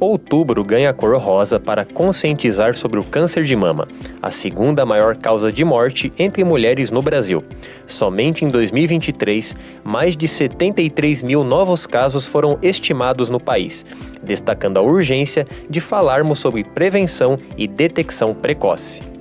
Outubro ganha a cor rosa para conscientizar sobre o câncer de mama, a segunda maior causa de morte entre mulheres no Brasil. Somente em 2023, mais de 73 mil novos casos foram estimados no país, destacando a urgência de falarmos sobre prevenção e detecção precoce.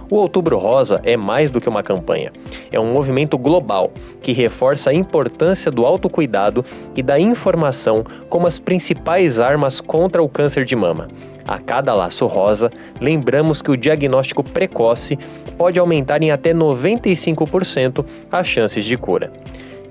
O Outubro Rosa é mais do que uma campanha. É um movimento global que reforça a importância do autocuidado e da informação como as principais armas contra o câncer de mama. A cada laço rosa, lembramos que o diagnóstico precoce pode aumentar em até 95% as chances de cura.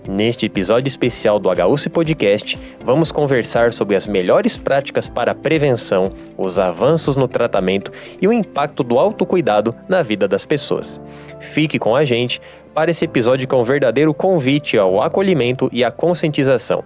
Neste episódio especial do HUSP Podcast, vamos conversar sobre as melhores práticas para a prevenção, os avanços no tratamento e o impacto do autocuidado na vida das pessoas. Fique com a gente para esse episódio que é um verdadeiro convite ao acolhimento e à conscientização.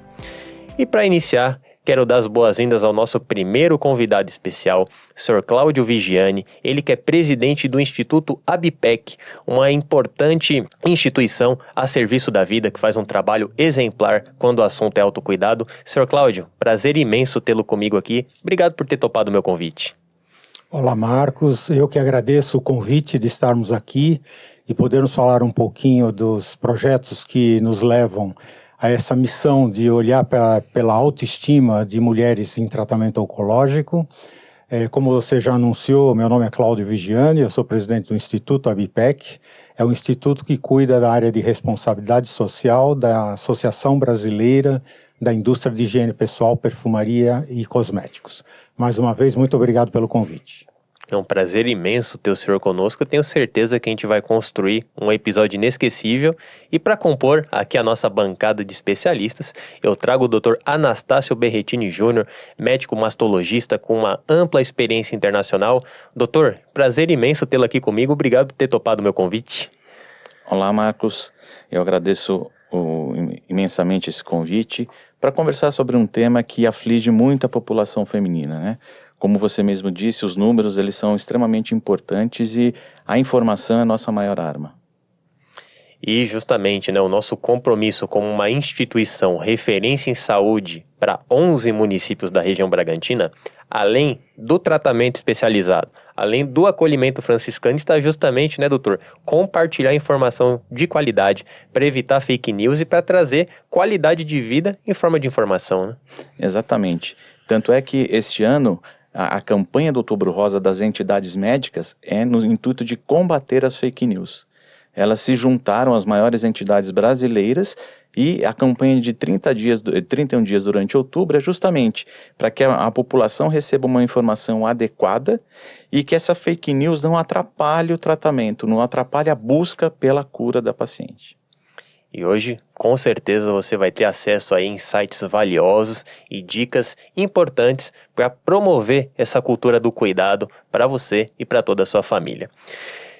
E para iniciar, quero dar as boas-vindas ao nosso primeiro convidado especial, Sr. Cláudio Vigiani, ele que é presidente do Instituto ABPEC, uma importante instituição a serviço da vida que faz um trabalho exemplar quando o assunto é autocuidado. Sr. Cláudio, prazer imenso tê-lo comigo aqui. Obrigado por ter topado o meu convite. Olá, Marcos. Eu que agradeço o convite de estarmos aqui e podermos falar um pouquinho dos projetos que nos levam a essa missão de olhar pela autoestima de mulheres em tratamento oncológico. Como você já anunciou, meu nome é Cláudio Vigiani, eu sou presidente do Instituto ABPEC, é um instituto que cuida da área de responsabilidade social da Associação Brasileira da Indústria de Higiene Pessoal, Perfumaria e Cosméticos. Mais uma vez, muito obrigado pelo convite. É um prazer imenso ter o senhor conosco. Eu tenho certeza que a gente vai construir um episódio inesquecível. E para compor aqui a nossa bancada de especialistas, eu trago o Dr. Anastácio Berretini Júnior, médico mastologista com uma ampla experiência internacional. Doutor, prazer imenso tê-lo aqui comigo. Obrigado por ter topado o meu convite. Olá, Marcos. Eu agradeço imensamente esse convite para conversar sobre um tema que aflige muito a população feminina, né? Como você mesmo disse, os números eles são extremamente importantes e a informação é a nossa maior arma. E justamente, o nosso compromisso como uma instituição referência em saúde para 11 municípios da região Bragantina, além do tratamento especializado, além do acolhimento franciscano, está justamente, doutor, compartilhar informação de qualidade para evitar fake news e para trazer qualidade de vida em forma de informação, né? Exatamente. Tanto é que este ano a campanha do Outubro Rosa das entidades médicas é no intuito de combater as fake news. Elas se juntaram às maiores entidades brasileiras e a campanha de 31 dias durante outubro é justamente para que a população receba uma informação adequada e que essa fake news não atrapalhe o tratamento, não atrapalhe a busca pela cura da paciente. E hoje, com certeza, você vai ter acesso a insights valiosos e dicas importantes para promover essa cultura do cuidado para você e para toda a sua família.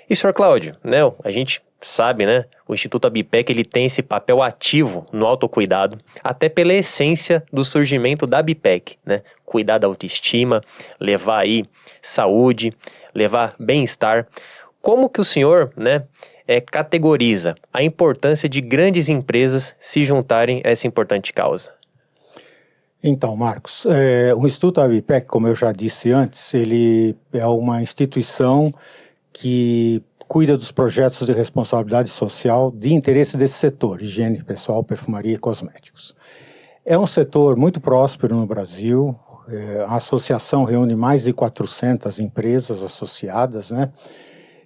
E, Sr. Cláudio, a gente sabe, o Instituto ABPEC ele tem esse papel ativo no autocuidado, até pela essência do surgimento da ABPEC, cuidar da autoestima, levar aí saúde, levar bem-estar. Como que o senhor, categoriza a importância de grandes empresas se juntarem a essa importante causa? Então, Marcos, o Instituto ABPEC, como eu já disse antes, ele é uma instituição que cuida dos projetos de responsabilidade social de interesse desse setor, higiene pessoal, perfumaria e cosméticos. É um setor muito próspero no Brasil, a associação reúne mais de 400 empresas associadas,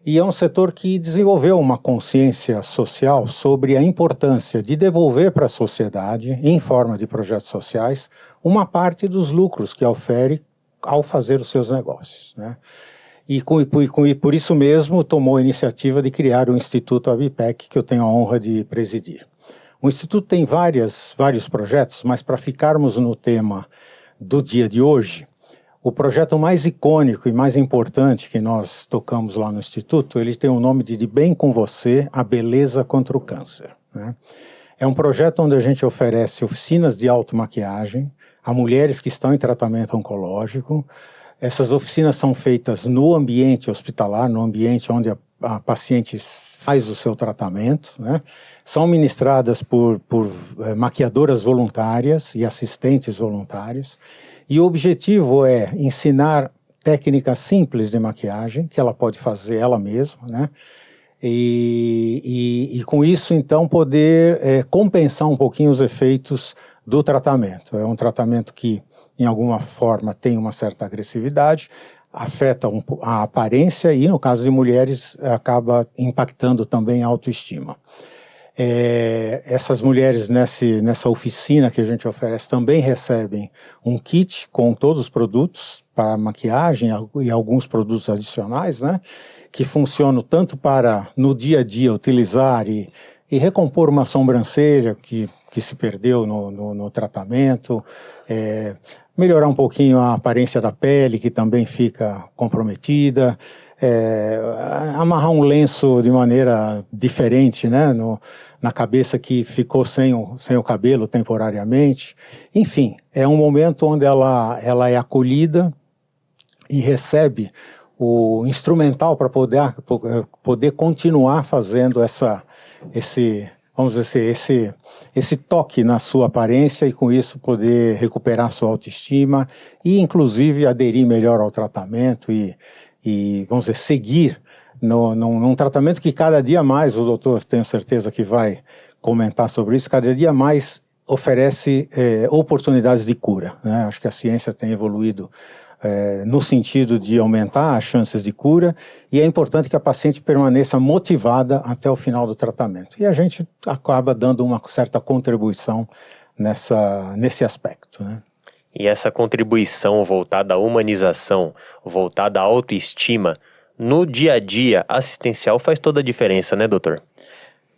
e é um setor que desenvolveu uma consciência social sobre a importância de devolver para a sociedade, em forma de projetos sociais, uma parte dos lucros que ofere ao fazer os seus negócios, E por isso mesmo tomou a iniciativa de criar o Instituto ABPEC, que eu tenho a honra de presidir. O Instituto tem vários projetos, mas para ficarmos no tema do dia de hoje, o projeto mais icônico e mais importante que nós tocamos lá no Instituto, ele tem o nome de Bem com Você, a Beleza contra o Câncer. É um projeto onde a gente oferece oficinas de automaquiagem a mulheres que estão em tratamento oncológico. Essas oficinas são feitas no ambiente hospitalar, no ambiente onde a paciente faz o seu tratamento, São ministradas por maquiadoras voluntárias e assistentes voluntários. E o objetivo é ensinar técnicas simples de maquiagem, que ela pode fazer ela mesma, né? E com isso, então, poder compensar um pouquinho os efeitos do tratamento. É um tratamento que, em alguma forma, tem uma certa agressividade, afeta a aparência e, no caso de mulheres, acaba impactando também a autoestima. Essas mulheres nessa oficina que a gente oferece também recebem um kit com todos os produtos para maquiagem e alguns produtos adicionais, né? Que funcionam tanto para, no dia a dia, utilizar e recompor uma sobrancelha que se perdeu no tratamento, melhorar um pouquinho a aparência da pele, que também fica comprometida, amarrar um lenço de maneira diferente, né, na cabeça que ficou sem o cabelo temporariamente. Enfim, é um momento onde ela é acolhida e recebe o instrumental para poder continuar fazendo esse toque na sua aparência e com isso poder recuperar sua autoestima e inclusive aderir melhor ao tratamento e vamos dizer, seguir num tratamento que cada dia mais, o doutor tenho certeza que vai comentar sobre isso, cada dia mais oferece oportunidades de cura, né? Acho que a ciência tem evoluído no sentido de aumentar as chances de cura, e é importante que a paciente permaneça motivada até o final do tratamento. E a gente acaba dando uma certa contribuição nesse aspecto, né? E essa contribuição voltada à humanização, voltada à autoestima, no dia a dia assistencial faz toda a diferença, né, doutor?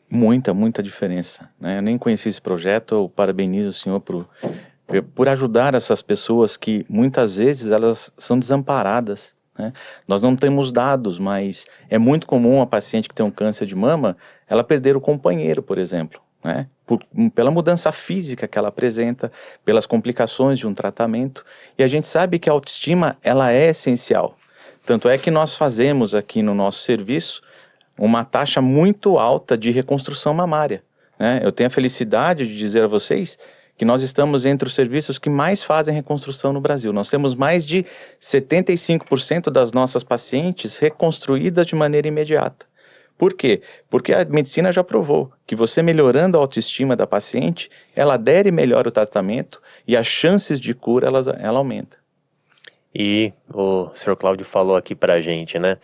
Muita diferença, né? Eu nem conheci esse projeto, eu parabenizo o senhor por ajudar essas pessoas que muitas vezes elas são desamparadas, né? Nós não temos dados, mas é muito comum a paciente que tem um câncer de mama, ela perder o companheiro, por exemplo, né? Pela mudança física que ela apresenta, pelas complicações de um tratamento, e a gente sabe que a autoestima ela é essencial. Tanto é que nós fazemos aqui no nosso serviço uma taxa muito alta de reconstrução mamária, né? Eu tenho a felicidade de dizer a vocês que nós estamos entre os serviços que mais fazem reconstrução no Brasil. Nós temos mais de 75% das nossas pacientes reconstruídas de maneira imediata. Por quê? Porque a medicina já provou que você melhorando a autoestima da paciente, ela adere melhor o tratamento e as chances de cura ela aumenta. E o Sr. Cláudio falou aqui pra gente, né?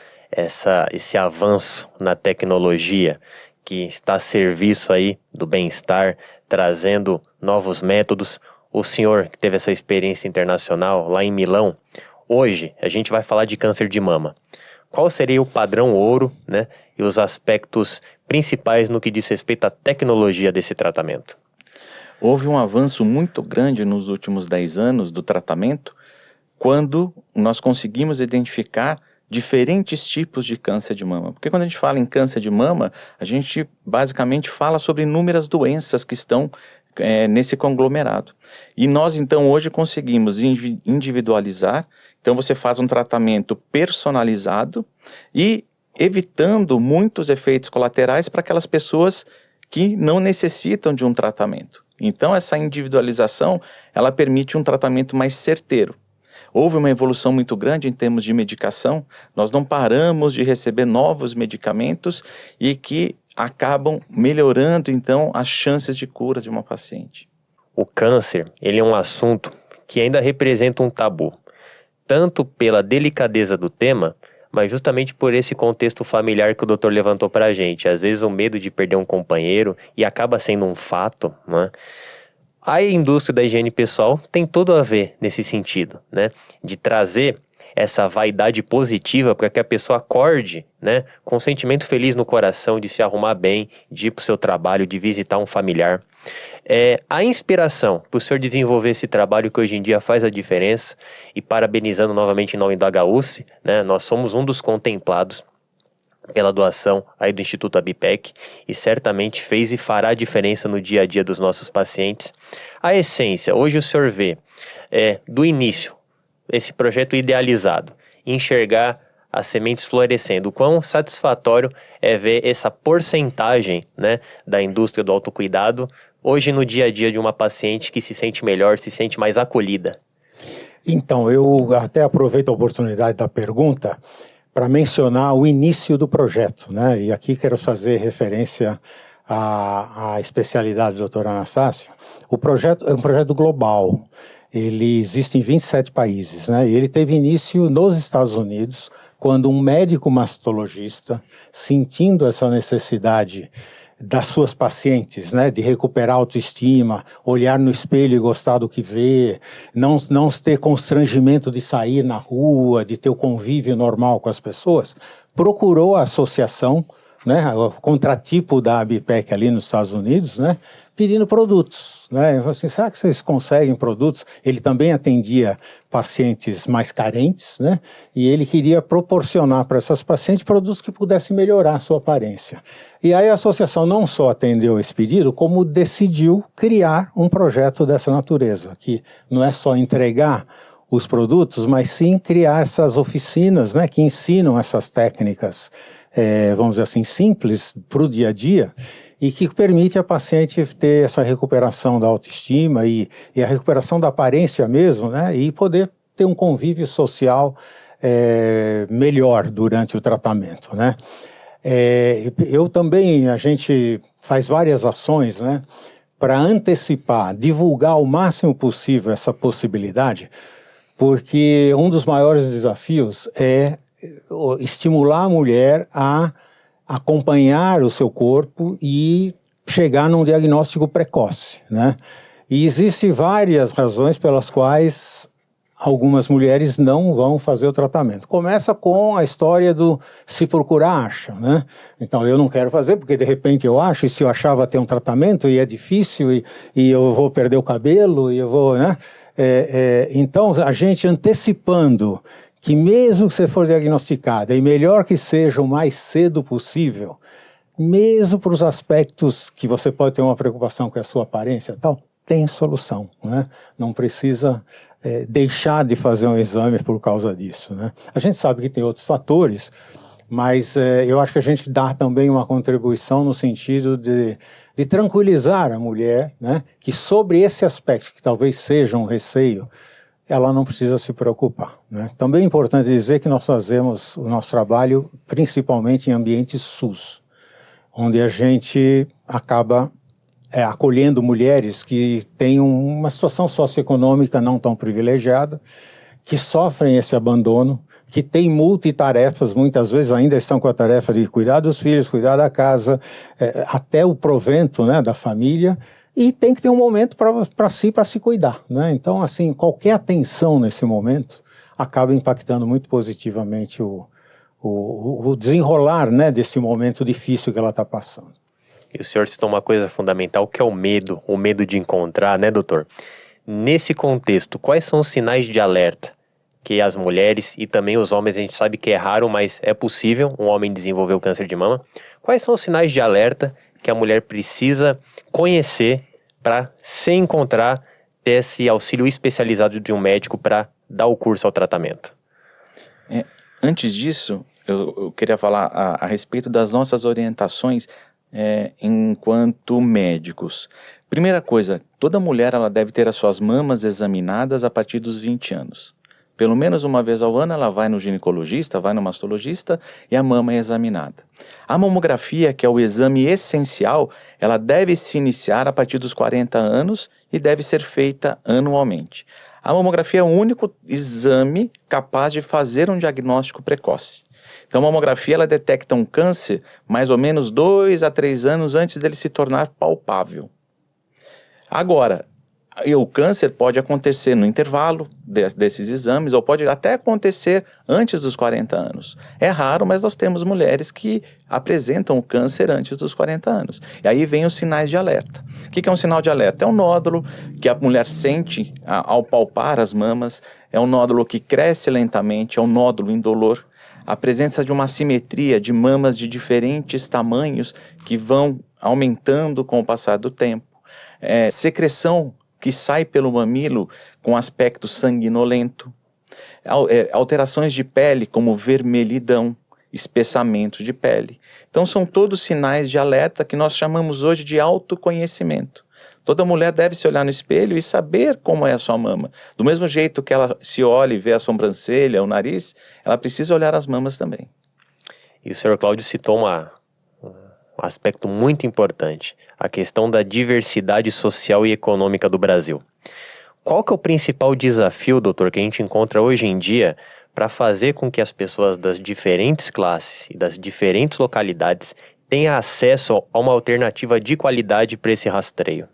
Esse avanço na tecnologia que está a serviço aí do bem-estar, trazendo novos métodos. O senhor que teve essa experiência internacional lá em Milão, hoje a gente vai falar de câncer de mama. Qual seria o padrão ouro, né, e os aspectos principais no que diz respeito à tecnologia desse tratamento? Houve um avanço muito grande nos últimos 10 anos do tratamento, quando nós conseguimos identificar diferentes tipos de câncer de mama. Porque quando a gente fala em câncer de mama, a gente basicamente fala sobre inúmeras doenças que estão nesse conglomerado. E nós então hoje conseguimos individualizar, então você faz um tratamento personalizado e evitando muitos efeitos colaterais para aquelas pessoas que não necessitam de um tratamento. Então essa individualização, ela permite um tratamento mais certeiro. Houve uma evolução muito grande em termos de medicação, nós não paramos de receber novos medicamentos e que acabam melhorando, então, as chances de cura de uma paciente. O câncer, ele é um assunto que ainda representa um tabu, tanto pela delicadeza do tema, mas justamente por esse contexto familiar que o doutor levantou para a gente. Às vezes o medo de perder um companheiro, e acaba sendo um fato, né? A indústria da higiene pessoal tem tudo a ver nesse sentido, né? De trazer essa vaidade positiva para que a pessoa acorde, né, com um sentimento feliz no coração de se arrumar bem, de ir para o seu trabalho, de visitar um familiar. A inspiração para o senhor desenvolver esse trabalho que hoje em dia faz a diferença, e parabenizando novamente em nome da HUSC, né, nós somos um dos contemplados pela doação aí do Instituto Abipec, e certamente fez e fará diferença no dia a dia dos nossos pacientes. A essência, hoje o senhor vê, do início, esse projeto idealizado, enxergar as sementes florescendo, o quão satisfatório é ver essa porcentagem, né, da indústria do autocuidado, hoje no dia a dia de uma paciente que se sente melhor, se sente mais acolhida. Então, eu até aproveito a oportunidade da pergunta para mencionar o início do projeto, né? E aqui quero fazer referência à especialidade do doutor Anastácio. O projeto é um projeto global, ele existe em 27 países, né? E ele teve início nos Estados Unidos, quando um médico mastologista, sentindo essa necessidade das suas pacientes, né, de recuperar a autoestima, olhar no espelho e gostar do que vê, não ter constrangimento de sair na rua, de ter o convívio normal com as pessoas, procurou a associação, né, o contratipo da ABPEC ali nos Estados Unidos, né, pedindo produtos, né, eu falei assim, será que vocês conseguem produtos? Ele também atendia pacientes mais carentes, né, e ele queria proporcionar para essas pacientes produtos que pudessem melhorar a sua aparência. E aí a associação não só atendeu esse pedido, como decidiu criar um projeto dessa natureza, que não é só entregar os produtos, mas sim criar essas oficinas, né, que ensinam essas técnicas, vamos dizer assim, simples para o dia a dia, e que permite a paciente ter essa recuperação da autoestima e a recuperação da aparência mesmo, né, e poder ter um convívio social melhor durante o tratamento, né. Eu também, a gente faz várias ações, né, para antecipar, divulgar o máximo possível essa possibilidade, porque um dos maiores desafios é estimular a mulher a acompanhar o seu corpo e chegar num diagnóstico precoce, né? E existem várias razões pelas quais algumas mulheres não vão fazer o tratamento. Começa com a história do se procurar, acha, né? Então, eu não quero fazer porque de repente eu acho, e se eu achar vai ter um tratamento e é difícil e eu vou perder o cabelo e eu vou, né? Então, a gente antecipando que mesmo que você for diagnosticada, e melhor que seja o mais cedo possível, mesmo para os aspectos que você pode ter uma preocupação com a sua aparência e tal, tem solução, né? Não precisa deixar de fazer um exame por causa disso, né? A gente sabe que tem outros fatores, mas eu acho que a gente dá também uma contribuição no sentido de tranquilizar a mulher, né? Que sobre esse aspecto, que talvez seja um receio, ela não precisa se preocupar, né? Também é importante dizer que nós fazemos o nosso trabalho principalmente em ambientes SUS, onde a gente acaba acolhendo mulheres que têm uma situação socioeconômica não tão privilegiada, que sofrem esse abandono, que têm multitarefas, muitas vezes ainda estão com a tarefa de cuidar dos filhos, cuidar da casa, até o provento, né, da família, e tem que ter um momento para si, para se cuidar, né? Então, assim, qualquer atenção nesse momento acaba impactando muito positivamente o desenrolar, né, desse momento difícil que ela está passando. E o senhor citou uma coisa fundamental, que é o medo de encontrar, né, doutor? Nesse contexto, quais são os sinais de alerta que as mulheres e também os homens, a gente sabe que é raro, mas é possível um homem desenvolver o câncer de mama? Quais são os sinais de alerta que a mulher precisa conhecer para se encontrar, ter esse auxílio especializado de um médico para dar o curso ao tratamento? Antes disso, eu queria falar a respeito das nossas orientações enquanto médicos. Primeira coisa, toda mulher ela deve ter as suas mamas examinadas a partir dos 20 anos. Pelo menos uma vez ao ano ela vai no ginecologista, vai no mastologista e a mama é examinada. A mamografia, que é o exame essencial, ela deve se iniciar a partir dos 40 anos e deve ser feita anualmente. A mamografia é o único exame capaz de fazer um diagnóstico precoce. Então a mamografia ela detecta um câncer mais ou menos 2 a 3 anos antes dele se tornar palpável. Agora, o câncer pode acontecer no intervalo desses exames, ou pode até acontecer antes dos 40 anos. É raro, mas nós temos mulheres que apresentam o câncer antes dos 40 anos. E aí vem os sinais de alerta. O que é um sinal de alerta? É um nódulo que a mulher sente ao palpar as mamas, é um nódulo que cresce lentamente, é um nódulo indolor. A presença de uma assimetria de mamas de diferentes tamanhos que vão aumentando com o passar do tempo. Secreção que sai pelo mamilo com aspecto sanguinolento, alterações de pele como vermelhidão, espessamento de pele. Então são todos sinais de alerta que nós chamamos hoje de autoconhecimento. Toda mulher deve se olhar no espelho e saber como é a sua mama. Do mesmo jeito que ela se olha e vê a sobrancelha, o nariz, ela precisa olhar as mamas também. E o senhor Cláudio citou um aspecto muito importante, a questão da diversidade social e econômica do Brasil. Qual que é o principal desafio, doutor, que a gente encontra hoje em dia para fazer com que as pessoas das diferentes classes e das diferentes localidades tenham acesso a uma alternativa de qualidade para esse rastreio?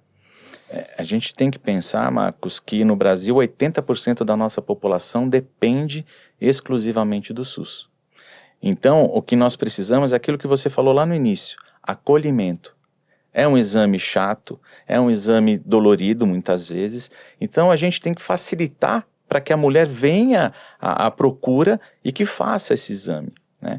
A gente tem que pensar, Marcos, que no Brasil 80% da nossa população depende exclusivamente do SUS. Então, o que nós precisamos é aquilo que você falou lá no início, acolhimento. É um exame chato, é um exame dolorido muitas vezes, então a gente tem que facilitar para que a mulher venha à procura e que faça esse exame, né?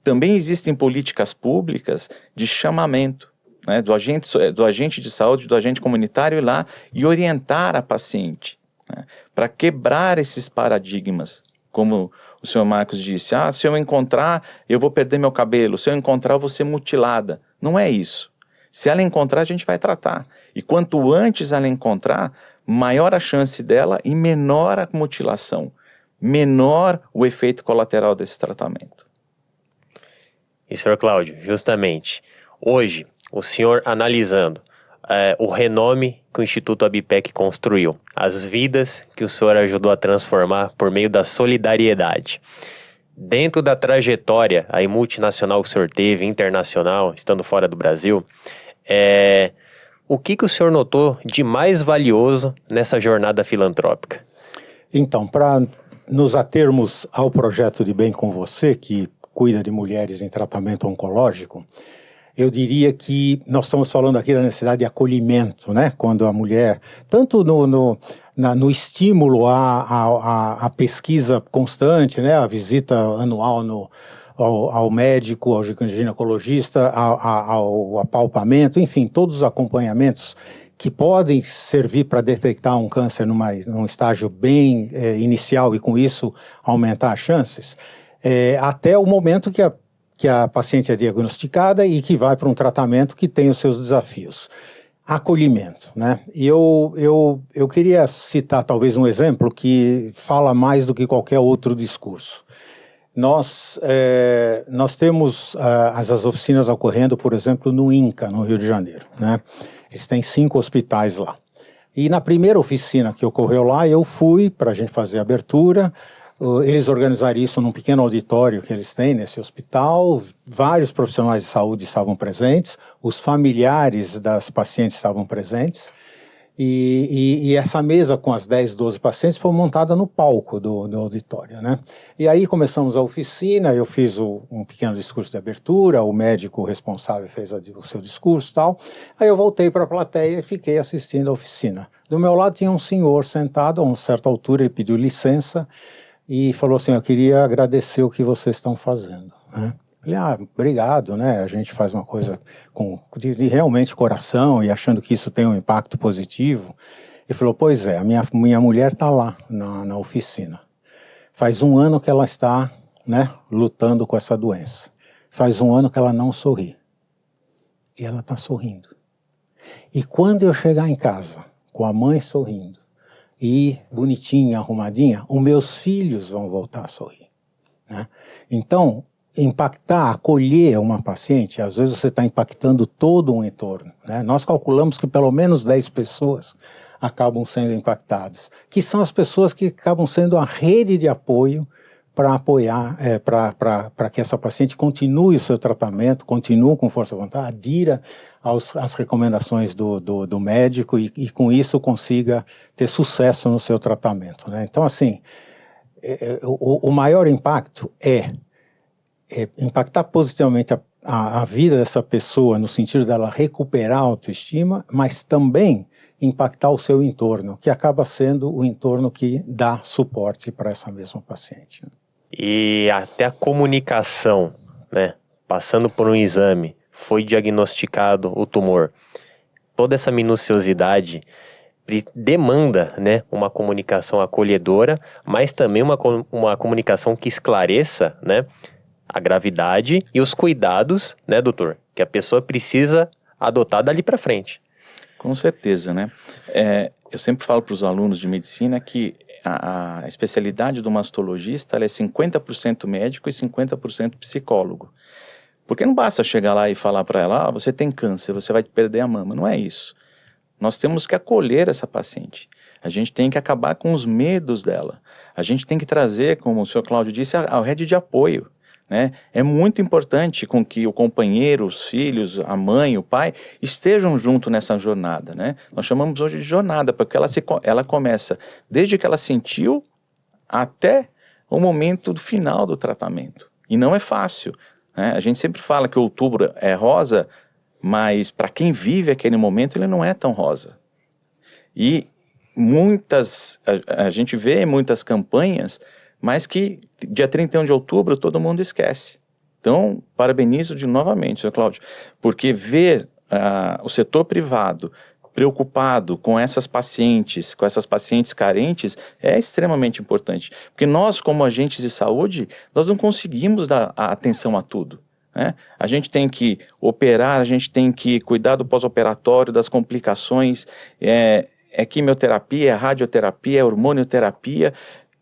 Também existem políticas públicas de chamamento, né, do agente de saúde, do agente comunitário ir lá e orientar a paciente, né, para quebrar esses paradigmas. Como o senhor Marcos disse, se eu encontrar, eu vou perder meu cabelo, se eu encontrar, eu vou ser mutilada. Não é isso. Se ela encontrar, a gente vai tratar. E quanto antes ela encontrar, maior a chance dela e menor a mutilação, menor o efeito colateral desse tratamento. E, senhor Cláudio, justamente, hoje, o senhor analisando o renome que o Instituto Abipec construiu, as vidas que o senhor ajudou a transformar por meio da solidariedade. Dentro da trajetória aí multinacional que o senhor teve, internacional, estando fora do Brasil, o que o senhor notou de mais valioso nessa jornada filantrópica? Então, para nos atermos ao projeto de Bem com Você, que cuida de mulheres em tratamento oncológico, eu diria que nós estamos falando aqui da necessidade de acolhimento, né? Quando a mulher, tanto no estímulo à pesquisa constante, né? A visita anual ao médico, ao ginecologista, ao apalpamento, enfim, todos os acompanhamentos que podem servir para detectar um câncer num estágio bem inicial e com isso aumentar as chances, até o momento que a paciente é diagnosticada e que vai para um tratamento que tem os seus desafios. Acolhimento, né? E eu queria citar talvez um exemplo que fala mais do que qualquer outro discurso. Nós temos as oficinas ocorrendo, por exemplo, no INCA, no Rio de Janeiro, né? Eles têm 5 hospitais lá. E na primeira oficina que ocorreu lá, eu fui para a gente fazer a abertura. Eles organizaram isso num pequeno auditório que eles têm nesse hospital, vários profissionais de saúde estavam presentes, os familiares das pacientes estavam presentes, e essa mesa com as 10, 12 pacientes foi montada no palco do auditório, né? E aí começamos a oficina, eu fiz um pequeno discurso de abertura, o médico responsável fez o seu discurso e tal, aí eu voltei para a plateia e fiquei assistindo a oficina. Do meu lado tinha um senhor sentado, a uma certa altura ele pediu licença, e falou assim, eu queria agradecer o que vocês estão fazendo, né? Falei, obrigado, né? A gente faz uma coisa de realmente coração e achando que isso tem um impacto positivo. Ele falou, pois é, a minha mulher está lá na oficina. Faz 1 ano que ela está, né, lutando com essa doença. Faz 1 ano que ela não sorri. E ela está sorrindo. E quando eu chegar em casa, com a mãe sorrindo, e bonitinha, arrumadinha, os meus filhos vão voltar a sorrir, né? Então, impactar, acolher uma paciente, às vezes você está impactando todo um entorno, né? Nós calculamos que pelo menos 10 pessoas acabam sendo impactadas, que são as pessoas que acabam sendo a rede de apoio para apoiar, para que essa paciente continue o seu tratamento, continue com força de vontade, adira às recomendações do médico e com isso consiga ter sucesso no seu tratamento, né? Então, assim, o maior impacto é impactar positivamente a vida dessa pessoa no sentido dela recuperar a autoestima, mas também impactar o seu entorno, que acaba sendo o entorno que dá suporte para essa mesma paciente. E até a comunicação, né? Passando por um exame, foi diagnosticado o tumor. Toda essa minuciosidade demanda, né, uma comunicação acolhedora, mas também uma comunicação que esclareça, né, a gravidade e os cuidados, né, doutor, que a pessoa precisa adotar dali para frente. Com certeza, né? Eu sempre falo para os alunos de medicina que a especialidade do mastologista ela é 50% médico e 50% psicólogo. Porque não basta chegar lá e falar para ela, você tem câncer, você vai perder a mama. Não é isso. Nós temos que acolher essa paciente. A gente tem que acabar com os medos dela. A gente tem que trazer, como o senhor Cláudio disse, a rede de apoio. Né? É muito importante com que o companheiro, os filhos, a mãe, o pai estejam junto nessa jornada. Né? Nós chamamos hoje de jornada, porque ela começa desde que ela sentiu até o momento final do tratamento. E não é fácil. Né? A gente sempre fala que outubro é rosa, mas para quem vive aquele momento ele não é tão rosa. E a gente vê muitas campanhas, mas que dia 31 de outubro todo mundo esquece. Então, parabenizo novamente, Sr. Cláudio, porque ver o setor privado preocupado com essas pacientes carentes, é extremamente importante. Porque nós, como agentes de saúde, nós não conseguimos dar a atenção a tudo. Né? A gente tem que operar, a gente tem que cuidar do pós-operatório, das complicações, é quimioterapia, é radioterapia, é hormonioterapia,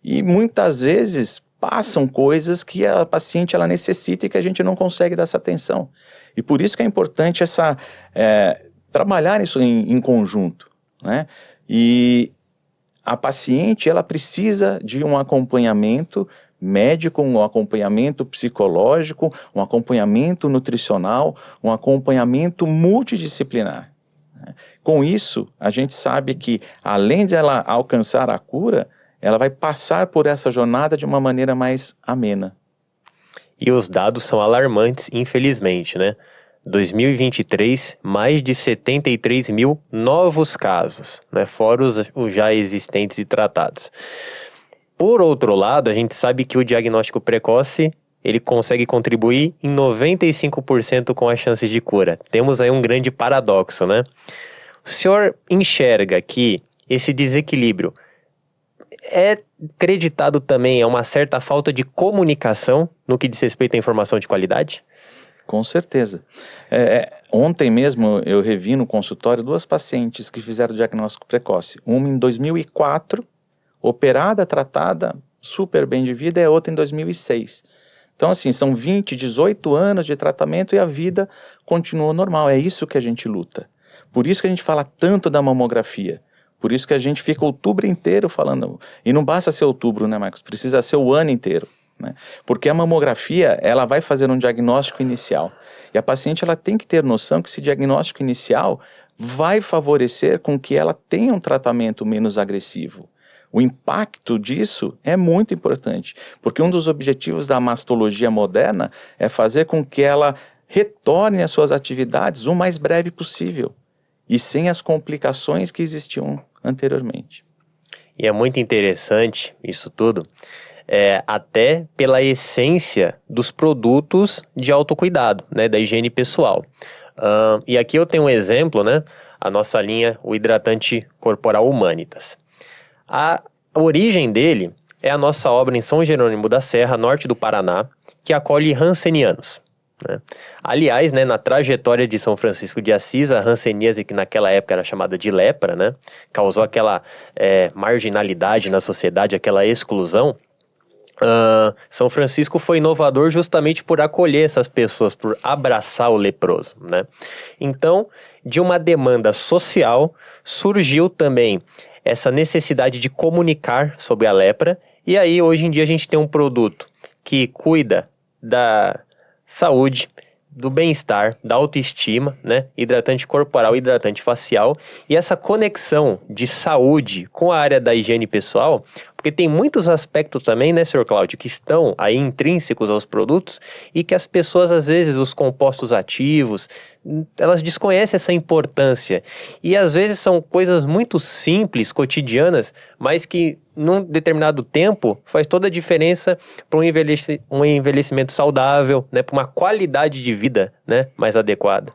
e muitas vezes passam coisas que a paciente ela necessita e que a gente não consegue dar essa atenção. E por isso que é importante trabalhar isso em conjunto. Né? E a paciente ela precisa de um acompanhamento médico, um acompanhamento psicológico, um acompanhamento nutricional, um acompanhamento multidisciplinar. Com isso, a gente sabe que, além de ela alcançar a cura, ela vai passar por essa jornada de uma maneira mais amena. E os dados são alarmantes, infelizmente, né? 2023, mais de 73 mil novos casos, né? Fora os já existentes e tratados. Por outro lado, a gente sabe que o diagnóstico precoce, ele consegue contribuir em 95% com as chances de cura. Temos aí um grande paradoxo, né? O senhor enxerga que esse desequilíbrio é acreditado também a uma certa falta de comunicação no que diz respeito à informação de qualidade? Com certeza. Ontem mesmo eu revi no consultório 2 pacientes que fizeram diagnóstico precoce. Uma em 2004, operada, tratada, super bem de vida, e a outra em 2006. Então, assim, são 18 anos de tratamento e a vida continua normal. É isso que a gente luta. Por isso que a gente fala tanto da mamografia. Por isso que a gente fica outubro inteiro falando. E não basta ser outubro, né, Marcos? Precisa ser o ano inteiro. Né? Porque a mamografia, ela vai fazer um diagnóstico inicial. E a paciente, ela tem que ter noção que esse diagnóstico inicial vai favorecer com que ela tenha um tratamento menos agressivo. O impacto disso é muito importante, porque um dos objetivos da mastologia moderna é fazer com que ela retorne às suas atividades o mais breve possível e sem as complicações que existiam anteriormente. E é muito interessante isso tudo, até pela essência dos produtos de autocuidado, né, da higiene pessoal. E aqui eu tenho um exemplo, né, a nossa linha, o hidratante corporal Humanitas. A origem dele é a nossa obra em São Jerônimo da Serra, norte do Paraná, que acolhe rancenianos. Né? Aliás, né, na trajetória de São Francisco de Assis, a hanseníase, que naquela época era chamada de lepra, né, causou aquela marginalidade na sociedade, aquela exclusão. São Francisco foi inovador justamente por acolher essas pessoas, por abraçar o leproso, né? Então, de uma demanda social, surgiu também essa necessidade de comunicar sobre a lepra, e aí hoje em dia a gente tem um produto que cuida da saúde, do bem-estar, da autoestima, né? Hidratante corporal, hidratante facial, e essa conexão de saúde com a área da higiene pessoal, porque tem muitos aspectos também, né, Sr. Cláudio, que estão aí intrínsecos aos produtos e que as pessoas, às vezes, os compostos ativos, elas desconhecem essa importância. E às vezes são coisas muito simples, cotidianas, mas que num determinado tempo faz toda a diferença para um envelhecimento saudável, né, para uma qualidade de vida, né, mais adequada.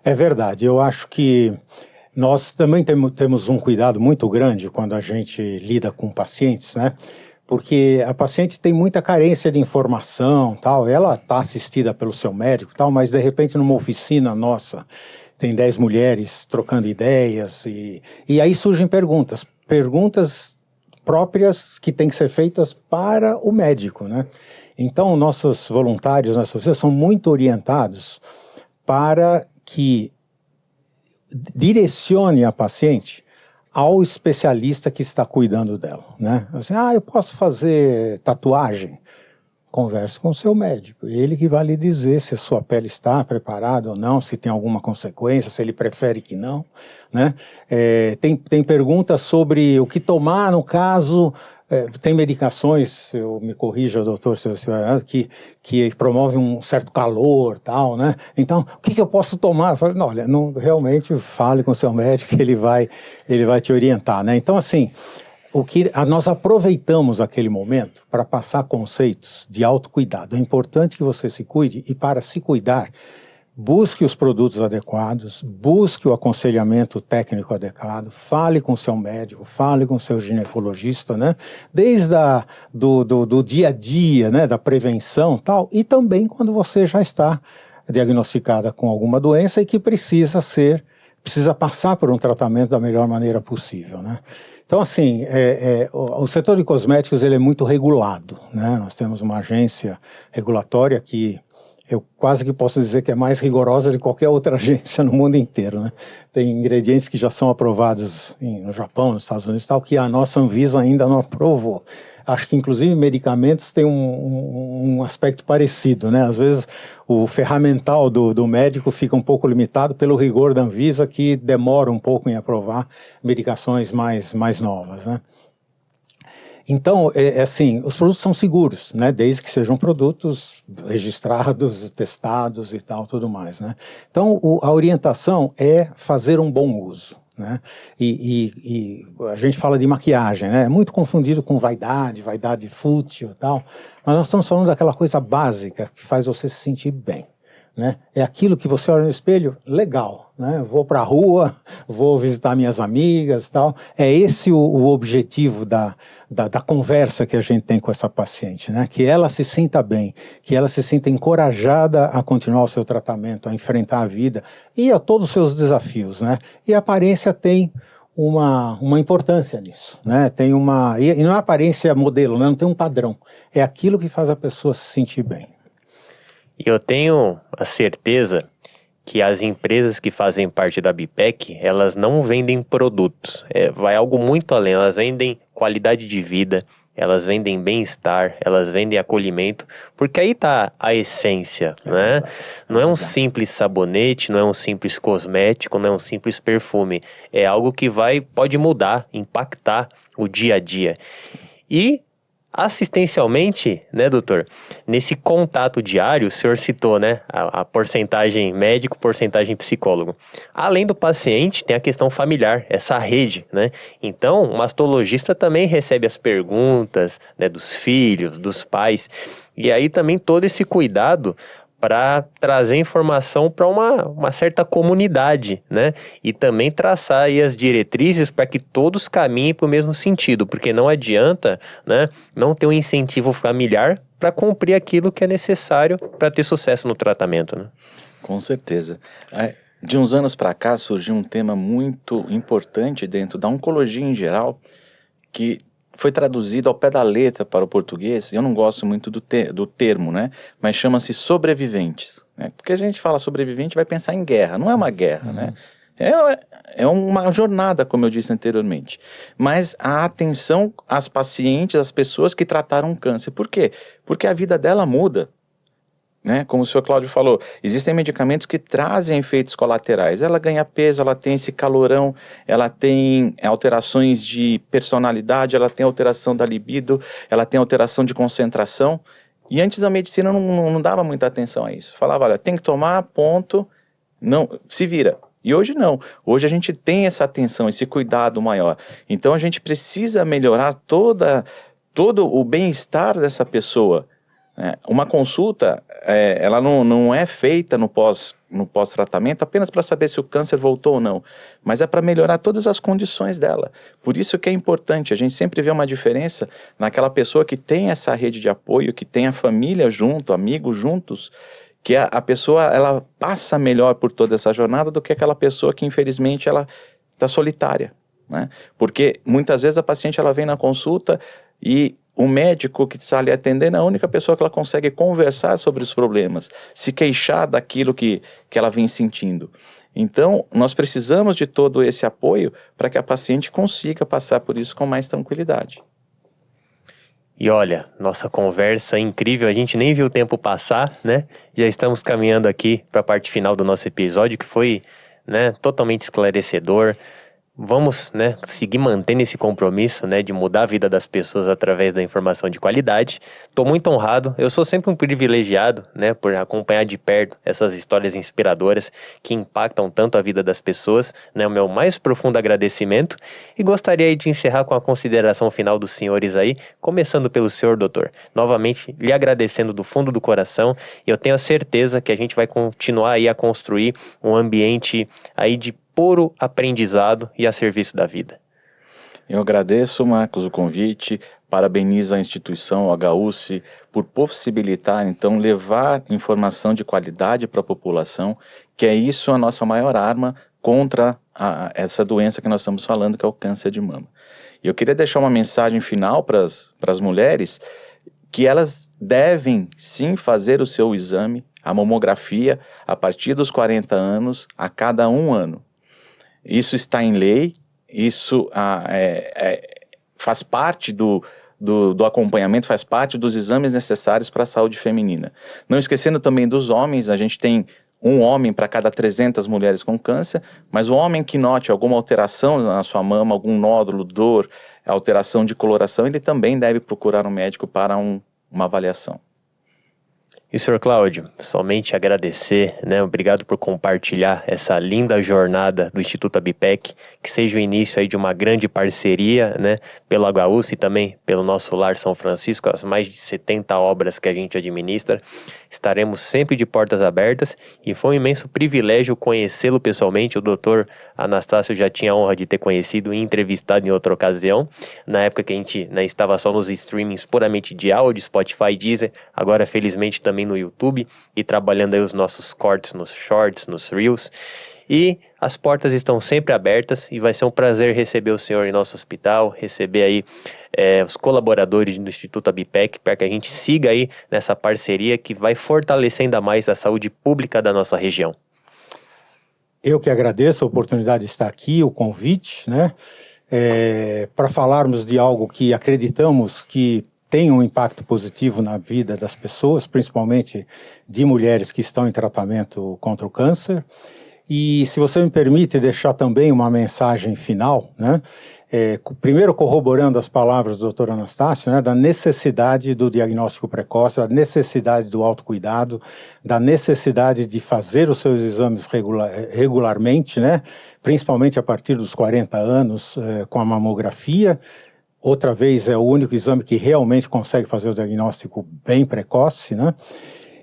É verdade, eu acho que nós também temos um cuidado muito grande quando a gente lida com pacientes, né? Porque a paciente tem muita carência de informação, tal. Ela está assistida pelo seu médico, tal, mas de repente numa oficina nossa tem 10 mulheres trocando ideias, e aí surgem perguntas próprias que têm que ser feitas para o médico, né? Então, nossos voluntários, nossas pessoas são muito orientados para que direcione a paciente ao especialista que está cuidando dela, né? Assim, eu posso fazer tatuagem? Converse com o seu médico, ele que vai lhe dizer se a sua pele está preparada ou não, se tem alguma consequência, se ele prefere que não, né? Tem perguntas sobre o que tomar no caso, tem medicações, me corrija, doutor, que promovem um certo calor, tal, né? Então, o que eu posso tomar? Eu falo, não, olha, realmente fale com o seu médico, que ele vai te orientar, né? Então, assim, nós aproveitamos aquele momento para passar conceitos de autocuidado. É importante que você se cuide e, para se cuidar, busque os produtos adequados, busque o aconselhamento técnico adequado, fale com o seu médico, fale com o seu ginecologista, né? Desde do dia a dia, né? Da prevenção, tal, e também quando você já está diagnosticada com alguma doença e que precisa passar por um tratamento da melhor maneira possível, né? Então, assim, o setor de cosméticos ele é muito regulado, né? Nós temos uma agência regulatória que eu quase que posso dizer que é mais rigorosa de qualquer outra agência no mundo inteiro, né? Tem ingredientes que já são aprovados no Japão, nos Estados Unidos e tal, que a nossa Anvisa ainda não aprovou. Acho que, inclusive, medicamentos têm um aspecto parecido, né? Às vezes, o ferramental do médico fica um pouco limitado pelo rigor da Anvisa, que demora um pouco em aprovar medicações mais novas, né? Então, assim, os produtos são seguros, né? Desde que sejam produtos registrados, testados e tal, tudo mais, né? Então, a orientação é fazer um bom uso, né? E a gente fala de maquiagem, né? É muito confundido com vaidade fútil e tal, mas nós estamos falando daquela coisa básica que faz você se sentir bem, né? É aquilo que você olha no espelho, legal, né? Vou para a rua, vou visitar minhas amigas, tal. É esse o objetivo da conversa que a gente tem com essa paciente, né? Que ela se sinta bem, que ela se sinta encorajada a continuar o seu tratamento, a enfrentar a vida e a todos os seus desafios, né? E a aparência tem uma importância nisso, né? E não é aparência modelo, né? Não tem um padrão. É aquilo que faz a pessoa se sentir bem. E eu tenho a certeza que as empresas que fazem parte da BIPEC, elas não vendem produtos, vai algo muito além, elas vendem qualidade de vida, elas vendem bem-estar, elas vendem acolhimento, porque aí está a essência, né? Não é um simples sabonete, não é um simples cosmético, não é um simples perfume, é algo que pode mudar, impactar o dia a dia. E assistencialmente, né, doutor, nesse contato diário, o senhor citou, né, a porcentagem médico, porcentagem psicólogo. Além do paciente, tem a questão familiar, essa rede, né? Então, o mastologista também recebe as perguntas, né, dos filhos, dos pais, e aí também todo esse cuidado para trazer informação para uma certa comunidade, né? E também traçar aí as diretrizes para que todos caminhem para o mesmo sentido, porque não adianta, né, não ter um incentivo familiar para cumprir aquilo que é necessário para ter sucesso no tratamento, né? Com certeza. De uns anos para cá surgiu um tema muito importante dentro da oncologia em geral, que foi traduzido ao pé da letra para o português. Eu não gosto muito do termo, né? Mas chama-se sobreviventes, né? Porque a gente fala sobrevivente, vai pensar em guerra. Não é uma guerra, né? É uma jornada, como eu disse anteriormente. Mas a atenção às pacientes, às pessoas que trataram câncer. Por quê? Porque a vida dela muda, né? Como o senhor Cláudio falou, existem medicamentos que trazem efeitos colaterais. Ela ganha peso, ela tem esse calorão, ela tem alterações de personalidade, ela tem alteração da libido, ela tem alteração de concentração. E antes a medicina não dava muita atenção a isso. Falava, olha, tem que tomar, ponto, não, se vira. E hoje não. Hoje a gente tem essa atenção, esse cuidado maior. Então a gente precisa melhorar todo o bem-estar dessa pessoa. Uma consulta, ela não é feita no pós-tratamento apenas para saber se o câncer voltou ou não, mas é para melhorar todas as condições dela. Por isso que é importante, a gente sempre vê uma diferença naquela pessoa que tem essa rede de apoio, que tem a família junto, amigos juntos, que a pessoa ela passa melhor por toda essa jornada do que aquela pessoa que infelizmente ela está solitária, né? Porque muitas vezes a paciente ela vem na consulta e o médico que está ali atendendo é a única pessoa que ela consegue conversar sobre os problemas, se queixar daquilo que ela vem sentindo. Então, nós precisamos de todo esse apoio para que a paciente consiga passar por isso com mais tranquilidade. E olha, nossa conversa é incrível, a gente nem viu o tempo passar, né? Já estamos caminhando aqui para a parte final do nosso episódio, que foi, né, totalmente esclarecedor. Vamos, né, seguir mantendo esse compromisso, né, de mudar a vida das pessoas através da informação de qualidade. Estou muito honrado, eu sou sempre um privilegiado, né, por acompanhar de perto essas histórias inspiradoras que impactam tanto a vida das pessoas, né, o meu mais profundo agradecimento, e gostaria de encerrar com a consideração final dos senhores aí, começando pelo senhor doutor, novamente lhe agradecendo do fundo do coração, e eu tenho a certeza que a gente vai continuar aí a construir um ambiente aí de puro aprendizado e a serviço da vida. Eu agradeço, Marcos, o convite, parabenizo a instituição, o HUSC, por possibilitar, então, levar informação de qualidade para a população, que é isso a nossa maior arma contra essa doença que nós estamos falando, que é o câncer de mama. E eu queria deixar uma mensagem final para as mulheres, que elas devem, sim, fazer o seu exame, a mamografia, a partir dos 40 anos, a cada 1 ano. Isso está em lei, isso faz parte do acompanhamento, faz parte dos exames necessários para a saúde feminina. Não esquecendo também dos homens, a gente tem um homem para cada 300 mulheres com câncer, mas o homem que note alguma alteração na sua mama, algum nódulo, dor, alteração de coloração, ele também deve procurar um médico para uma avaliação. E Sr. Cláudio, somente agradecer, né? Obrigado por compartilhar essa linda jornada do Instituto Abipec, que seja o início aí de uma grande parceria, né? Pelo HUSC e também pelo nosso Lar São Francisco, as mais de 70 obras que a gente administra. Estaremos sempre de portas abertas e foi um imenso privilégio conhecê-lo pessoalmente. O doutor Anastácio já tinha a honra de ter conhecido e entrevistado em outra ocasião, na época que a gente, né, estava só nos streamings puramente de áudio, Spotify, Deezer, agora felizmente também no YouTube e trabalhando aí os nossos cortes nos shorts, nos reels. E as portas estão sempre abertas e vai ser um prazer receber o senhor em nosso hospital, receber aí os colaboradores do Instituto Abipec, para que a gente siga aí nessa parceria que vai fortalecer ainda mais a saúde pública da nossa região. Eu que agradeço a oportunidade de estar aqui, o convite, né, para falarmos de algo que acreditamos que tem um impacto positivo na vida das pessoas, principalmente de mulheres que estão em tratamento contra o câncer. E se você me permite deixar também uma mensagem final, né? Primeiro corroborando as palavras do Dr. Anastácio, né, da necessidade do diagnóstico precoce, da necessidade do autocuidado, da necessidade de fazer os seus exames regularmente, né, principalmente a partir dos 40 anos, com a mamografia. Outra vez, é o único exame que realmente consegue fazer o diagnóstico bem precoce, né?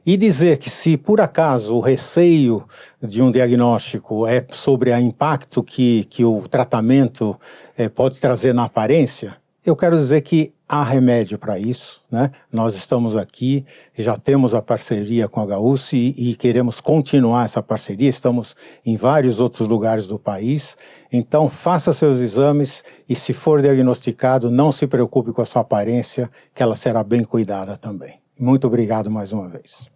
E dizer que se por acaso o receio de um diagnóstico é sobre o impacto que o tratamento pode trazer na aparência, eu quero dizer que há remédio para isso, né? Nós estamos aqui, já temos a parceria com a HUSC e queremos continuar essa parceria, estamos em vários outros lugares do país. Então faça seus exames e se for diagnosticado, não se preocupe com a sua aparência, que ela será bem cuidada também. Muito obrigado mais uma vez.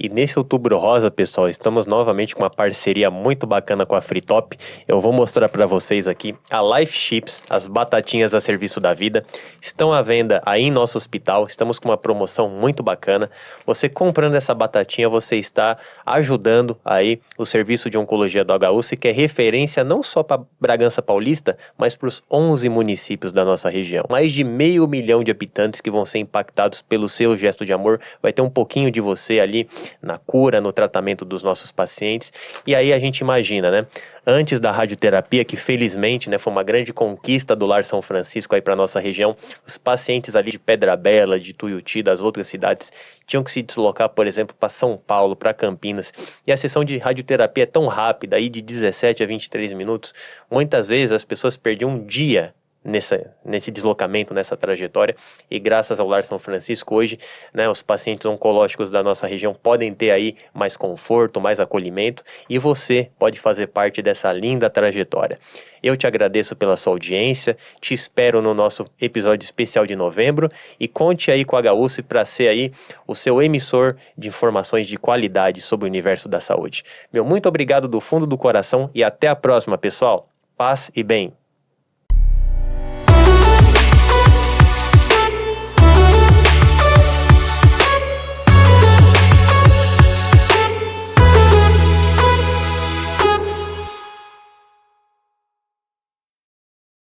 E nesse Outubro Rosa, pessoal, estamos novamente com uma parceria muito bacana com a Fritop. Eu vou mostrar para vocês aqui a Life Chips, as batatinhas a serviço da vida. Estão à venda aí em nosso hospital, estamos com uma promoção muito bacana. Você comprando essa batatinha, você está ajudando aí o serviço de oncologia do HUSC, que é referência não só para Bragança Paulista, mas para os 11 municípios da nossa região. Mais de 500 mil de habitantes que vão ser impactados pelo seu gesto de amor. Vai ter um pouquinho de você ali na cura, no tratamento dos nossos pacientes. E aí a gente imagina, né? Antes da radioterapia, que felizmente, né, foi uma grande conquista do Lar São Francisco aí para nossa região, os pacientes ali de Pedra Bela, de Tuiuti, das outras cidades, tinham que se deslocar, por exemplo, para São Paulo, para Campinas. E a sessão de radioterapia é tão rápida, aí de 17 a 23 minutos. Muitas vezes as pessoas perdiam um dia, nesse deslocamento, nessa trajetória, e graças ao Lar São Francisco hoje, né, os pacientes oncológicos da nossa região podem ter aí mais conforto, mais acolhimento, e você pode fazer parte dessa linda trajetória. Eu te agradeço pela sua audiência, te espero no nosso episódio especial de novembro e conte aí com a HUSP para ser aí o seu emissor de informações de qualidade sobre o universo da saúde. Meu muito obrigado do fundo do coração e até a próxima, pessoal. Paz e bem.